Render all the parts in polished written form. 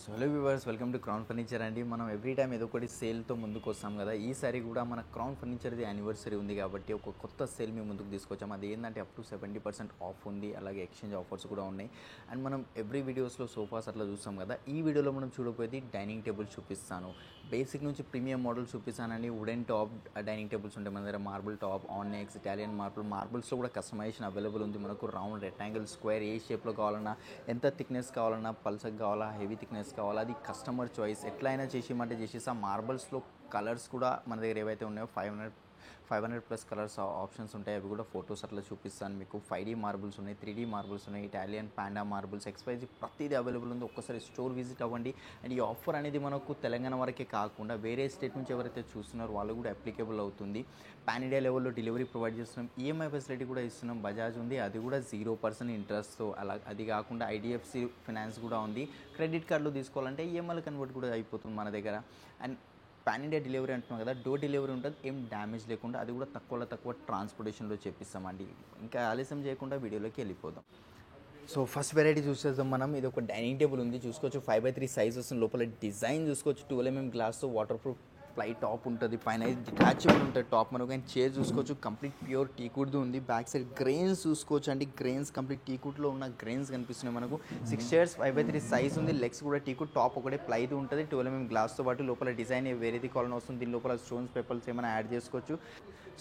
So hello viewers, welcome to crown furniture అండి. మనం every time ఏదో ఒకటి సేల్తో ముందుకు వస్తాం కదా. ఈసారి కూడా మన క్రౌన్ ఫర్నిచర్ది యానివర్సరీ ఉంది కాబట్టి ఒక కొత్త సేల్ మేము ముందుకు తీసుకొచ్చాం. అది ఏంటంటే అప్ టు 70% ఆఫ్ ఉంది, అలాగే ఎక్స్చేంజ్ ఆఫర్స్ కూడా ఉన్నాయి. అండ్ మనం ఎవ్రీ వీడియోస్లో సోఫాస్ అట్లా చూస్తాం కదా. ఈ వీడియోలో మనం చూడబోయేది డైనింగ్ టేబుల్ చూపిస్తాను. బేసిక్ నుంచి ప్రీమియం మోడల్ చూపిస్తానండి. వుడెన్ టాప్ డైనింగ్ టేబుల్స్ ఉంటాయి మన దగ్గర, మార్బుల్ టాప్, ఆనెక్స్, ఇటాలియన్ మార్బుల్స్లో కూడా కస్టమైజేషన్ అవైలబుల్ ఉంది మనకు. రౌండ్, రెక్టాంగిల్, స్క్వేర్ ఏ షేప్లో కావాలన్నా, ఎంత థిక్నెస్ కావాలన్నా, పల్సగా కావాలా, హెవీ థిక్నెస్ కావాలా, అది కస్టమర్ చాయిస్. ఎట్లయినా చేసేయమంటే చేసేసా. మార్బల్స్లో కలర్స్ కూడా మన దగ్గర ఏవైతే ఉన్నాయో 500+ కలర్స్ ఆప్షన్స్ ఉంటాయి. అవి కూడా ఫొటోస్ అట్లా చూపిస్తాను మీకు. 5D మార్బుల్స్ ఉన్నాయి, 3D మార్బుల్స్ ఉన్నాయి, ఇటాలియన్ పాండా మార్బుల్స్, XYZ ప్రతిదీ అవైలబుల్ ఉంది. ఒక్కసారి స్టోర్ విజిట్ అవ్వండి. అండ్ ఈ ఆఫర్ అనేది మనకు తెలంగాణ వరకే కాకుండా వేరే స్టేట్ నుంచి ఎవరైతే చూస్తున్నారో వాళ్ళు కూడా అప్లికేబుల్ అవుతుంది. పాన్ ఇండియా లెవెల్లో డెలివరీ ప్రొవైడ్ చేస్తున్నాం. ఈఎంఐ ఫెసిలిటీ కూడా ఇస్తున్నాం. బజాజ్ ఉంది, అది కూడా 0% ఇంట్రెస్ట్తో. అలా అది కాకుండా IDFC ఫైనాన్స్ కూడా ఉంది. క్రెడిట్ కార్డులు తీసుకోవాలంటే ఈఎంఐలు కన్వర్ట్ కూడా అయిపోతుంది మన దగ్గర. అండ్ పాన్ ఇండియా డెలివరీ అంటున్నాం కదా, డోర్ డెలివరీ ఉంటుంది, ఏం డ్యామేజ్ లేకుండా. అది కూడా తక్కువ ట్రాన్స్పోర్టేషన్లో చేపిస్తామండి. ఇంకా ఆలస్యం చేయకుండా వీడియోలోకి వెళ్ళిపోదాం. సో ఫస్ట్ వెరైటీ చూసేద్దాం మనం. ఇది ఒక డైనింగ్ టేబుల్ ఉంది, చూసుకోవచ్చు. 5x3 సైజ్ వస్తుంది. లోపల డిజైన్ చూసుకోవచ్చు. 12mm గ్లాస్తో వాటర్ ప్రూఫ్ ప్లై టాప్ ఉంటుంది. పైన డిటాచబుల్ ఉంటుంది టాప్ మనకు. అండ్ చైర్ చూసుకోవచ్చు, కంప్లీట్ ప్యూర్ టీకుడ్ది ఉంది. బ్యాక్ సైడ్ గ్రెయిన్స్ చూసుకోవచ్చు అండి. గ్రెయిన్స్ కంప్లీట్ టీకుడ్లో ఉన్న గ్రెయిన్స్ కనిపిస్తున్నాయి మనకు. 6 చైర్స్, 5x3 సైజ్ ఉంది. లెగ్స్ కూడా టీకుడ్, టాప్ ఒకటే ప్లైది ఉంటుంది. 12mm గ్లాస్తో పాటు లోపల డిజైన్ వేరేది కావాలని వస్తుంది. దీని లోపల స్టోన్స్, పేపర్స్ ఏమైనా యాడ్ చేసుకోవచ్చు.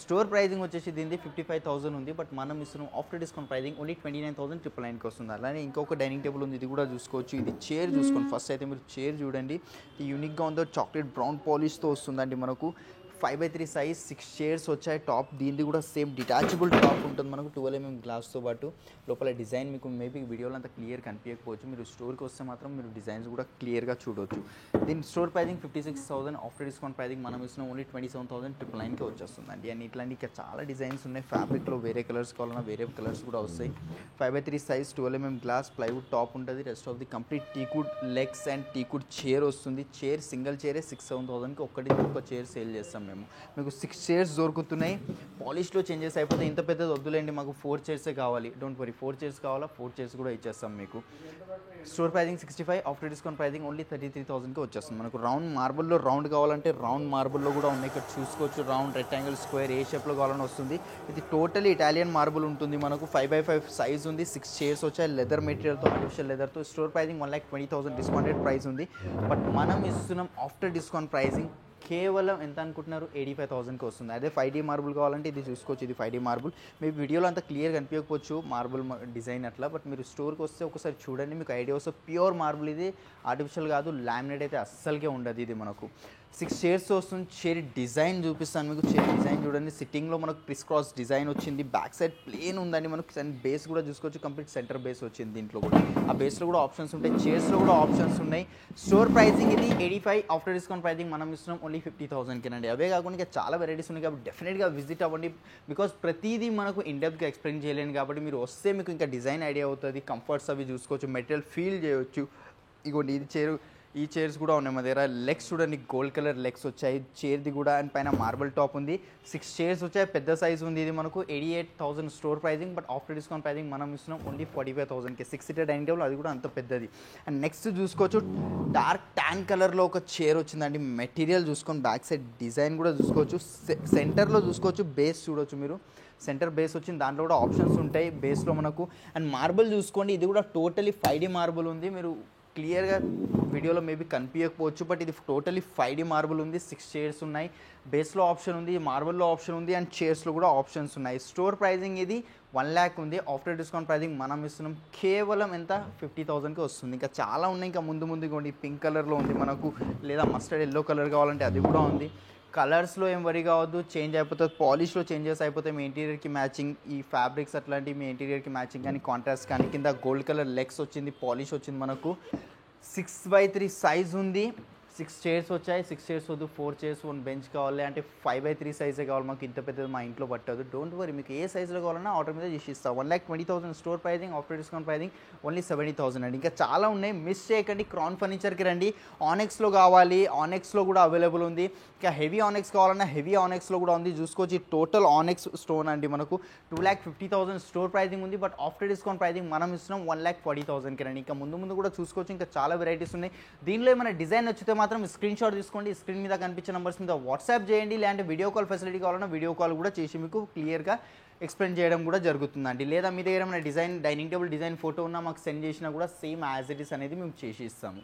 స్టోర్ ప్రైజింగ్ వచ్చేసి దీనిది 55,000 ఉంది. బట్ మనం ఇస్తున్నాం ఆఫ్టర్ డిస్కౌంట్ ప్రైజింగ్ ఓన్లీ 29,999కి వస్తుంది. అలానే ఇంకొక డైనింగ్ టేబుల్ ఉంది, ఇది కూడా చూసుకోవచ్చు. ఇది చైర్ చూసుకోండి. ఫస్ట్ అయితే మీరు చైర్ చూడండి. ఇది యూనిక్గా ఉందో, చాక్లెట్ బ్రౌన్ పాలిష్తో వస్తుందండి మనకు. 5x3 సైజ్, 6 చైర్స్ వచ్చాయి. టాప్ దీనిది కూడా సేమ్ డిటాచబుల్ టాప్ ఉంటుంది మనకు, 12mm గ్లాస్తో పాటు. లోపల డిజైన్ మీకు మేబీ వీడియోలో అంతా క్లియర్ కనిపించకపోవచ్చు. మీరు స్టోర్కి వస్తే మాత్రం మీరు డిజైన్స్ కూడా క్లియర్గా చూడవచ్చు. దీని store pricing 56,000. After discount pricing మనం ఇస్తున్నాం ఓన్లీ 27,999కి వచ్చేస్తుందండి. అండ్ ఇట్లాంటి ఇంకా చాలా డిజైన్స్ ఉన్నాయి. ఫ్యాబ్రిక్లో వేరే కలర్స్ కావాలన్నా వేరే కలర్స్ కూడా వస్తాయి. 5x3 size, 12mm glass, plywood top ఉంటుంది. Rest of the complete teakwood legs and teakwood chair వస్తుంది. చైర్ సింగిల్ చైరే 6,000-7,000కి ఒక చైర్ సేల్ చేస్తాం మేము. మీకు 6 చైర్స్ దొరుకుతున్నాయి. పాలిష్లో చేంజెస్ అయిపోతే ఇంత పెద్దది వద్దులేండి, మాకు 4 చైర్సే కావాలి, డోంట్ వరీ. 4 చైర్స్ కావాలా, 4 చైర్స్ కూడా ఇచ్చేస్తాం మీకు. Store pricing 65, after discount pricing only 33,000కి వచ్చేస్తుంది మనకు. రౌండ్ మార్బుల్లో రౌండ్ కావాలంటే రౌండ్ మార్బుల్లో కూడా ఉన్నాయి, ఇక్కడ చూసుకోవచ్చు. రౌండ్, రెక్టాంగిల్, స్క్వేర్ ఏ షేప్లో కావాలని వస్తుంది. ఇది టోటలీ ఇటాలియన్ మార్బుల్ ఉంటుంది మనకు. 5x5 సైజ్ ఉంది. 6 చైర్స్ వచ్చాయి. లెదర్ మెటీరియల్తో, ఆర్టిఫిషియల్ లెదర్తో. స్టోర్ ప్రైజింగ్ 1,20,000 డిస్కౌంటెడ్ ప్రైస్ ఉంది. బట్ మనం ఇస్తున్నాం ఆఫ్టర్ డిస్కౌంట్ ప్రైజింగ్ కేవలం ఎంత అనుకుంటున్నారు, 85,000కి వస్తుంది. అదే 5D మార్బుల్ కావాలంటే ఇది చూసుకోవచ్చు. ఇది 5D మార్బుల్. మీ వీడియోలో అంతా క్లియర్ కనిపించకపోవచ్చు మార్బుల్ డిజైన్ అట్లా, బట్ మీరు స్టోర్కి వస్తే ఒకసారి చూడండి, మీకు ఐడియా వస్తే. ప్యూర్ మార్బుల్ ఇది, ఆర్టిఫిషియల్ కాదు. లామినేట్ అయితే అస్సలకే ఉండదు ఇది మనకు. 6 చైర్స్ వస్తుంది. చైర్ డిజైన్ చూపిస్తాను మీకు. చైర్ డిజైన్ చూడండి. సిట్టింగ్లో మనకు క్రిస్ క్రాస్ డిజైన్ వచ్చింది. బ్యాక్ సైడ్ ప్లేన్ ఉందండి మనకు. అండ్ బేస్ కూడా చూసుకోవచ్చు, కంప్లీట్ సెంటర్ బేస్ వచ్చింది దీంట్లో కూడా. ఆ బేస్లో కూడా ఆప్షన్స్ ఉంటాయి, చైర్స్లో కూడా ఆప్షన్స్ ఉన్నాయి. స్టోర్ ప్రైజింగ్ ఇది 85, ఆఫ్టర్ డిస్కౌంట్ ప్రైజింగ్ మనం ఇస్తున్నాం ఓన్లీ 50,000కి. అవే కాకుండా ఇంకా చాలా వెరైటీస్ ఉన్నాయి కాబట్టి డెఫినెట్గా విజిట్ అవ్వండి. బికాస్ ప్రతిదీ మనకు ఇన్డెప్త్గా ఎక్స్ప్లెయిన్ చేయలేను కాబట్టి మీరు వస్తే మీకు ఇంకా డిజైన్ ఐడియా అవుతుంది. కంఫర్ట్స్ అవి చూసుకోవచ్చు, మెటీరియల్ ఫీల్ చేయవచ్చు. ఇగోండి ఇది చైర్. ఈ చైర్స్ కూడా ఉన్నాయి మా దగ్గర. లెగ్స్ చూడండి, గోల్డ్ కలర్ లెగ్స్ వచ్చాయి చైర్ది కూడా. అండ్ పైన మార్బుల్ టాప్ ఉంది. 6 చైర్స్ వచ్చాయి. పెద్ద సైజ్ ఉంది ఇది మనకు. 88,000 store pricing, but after discount pricing మనం ఇస్తున్నాం ఓన్లీ 45,000కి. 6 సీటర్ డైనింగ్ టేబుల్, అది కూడా అంత పెద్దది. అండ్ నెక్స్ట్ చూసుకోవచ్చు, డార్క్ ట్యాన్ కలర్లో ఒక చైర్ వచ్చిందండి. మెటీరియల్ చూసుకొని బ్యాక్ సైడ్ డిజైన్ కూడా చూసుకోవచ్చు. సెంటర్లో చూసుకోవచ్చు, బేస్ చూడవచ్చు మీరు. సెంటర్ బేస్ వచ్చింది, దాంట్లో కూడా ఆప్షన్స్ ఉంటాయి బేస్లో మనకు. అండ్ మార్బుల్ చూసుకోండి, ఇది కూడా టోటలీ 5D మార్బుల్ ఉంది. మీరు క్లియర్గా వీడియోలో మేబీ కనిపించకపోవచ్చు, బట్ ఇది టోటలీ 5D మార్బుల్ ఉంది. 6 చైర్స్ ఉన్నాయి. బేస్లో ఆప్షన్ ఉంది, మార్బుల్లో ఆప్షన్ ఉంది, అండ్ చైర్స్లో కూడా ఆప్షన్స్ ఉన్నాయి. స్టోర్ ప్రైజింగ్ ఇది 1 lakh ఉంది. ఆఫ్టర్ డిస్కౌంట్ ప్రైజింగ్ మనం ఇస్తున్నాం కేవలం ఎంత, 50,000కి వస్తుంది. ఇంకా చాలా ఉన్నాయి. ఇంకా ముందు ఇవ్వండి. పింక్ కలర్లో ఉంది మనకు, లేదా మస్టర్డ్ ఎల్లో కలర్ కావాలంటే అది కూడా ఉంది. కలర్స్లో ఏం వరీ కావద్దు, చేంజ్ అయిపోతుంది. పాలిష్లో చేంజెస్ అయిపోతాయి. మీ ఇంటీరియర్కి మ్యాచింగ్ ఈ ఫ్యాబ్రిక్స్ అట్లాంటివి మీ ఇంటీరియర్కి మ్యాచింగ్ కానీ, కాంట్రాస్ట్ కానీ. కింద గోల్డ్ కలర్ లెగ్స్ వచ్చింది, పాలిష్ వచ్చింది మనకు. 6x3 సైజ్ ఉంది. 6 చైర్స్ వచ్చాయి. 6 చైర్స్ వద్దు, 4 చైర్స్, 1 బెంచ్ కావాలి అంటే 5/3 సైజే కావాలి మాకు. ఇంత పెద్దది మా ఇంట్లో పట్టదు. డోంట్ వరీ, మీకు ఏ సైజులో కావాలన్నా ఆర్డర్ మీద చేసి ఇస్తాం. 1,20,000 store pricing, after discount pricing only 70,000 అండి. ఇంకా చాలా ఉన్నాయి, మిస్ చేయకండి. క్రౌన్ ఫర్నిచర్కి రండి. ఆనెక్స్లో కావాలి, ఆనెక్స్లో కూడా అవైలబుల్ ఉంది. ఇంకా హెవీ ఆనెక్స్ కావాలన్నా హెవీ ఆనెక్స్లో కూడా ఉంది. చూసుకోవచ్చు, టోటల్ ఆనెక్స్ స్టోన్ అండి. మనకు 2,50,000 స్టోర్ ప్రైజింగ్ ఉంది, బట్ ఆఫ్టర్ డిస్కౌంట్ ప్రైజింగ్ మనం ఇస్తున్నాం 1,40,000కి రండి. ఇంకా ముందు కూడా చూసుకోవచ్చు, ఇంకా చాలా వెరైటీస్ ఉన్నాయి. దీనిలో ఏమైనా డిజైన్ నచ్చితే మాత్రం స్క్రీన్ షాట్ తీసుకోండి. స్క్రీన్ మీద కనిపించే నెంబర్స్ మీద వాట్సాప్ చేయండి. లేదంటే వీడియో కాల్ ఫెసిలిటీ కావాలన్నా వీడియో కాల్ కూడా చేసి మీకు క్లియర్గా ఎక్స్ప్లెయిన్ చేయడం కూడా జరుగుతుందండి. లేదా మీ దగ్గర ఏమైనా design, dining table design photo ఉన్నా మాకు సెండ్ చేసినా కూడా సేమ్ యాజ్ ఇట్ ఈస్ అనేది మేము చేసి ఇస్తాము.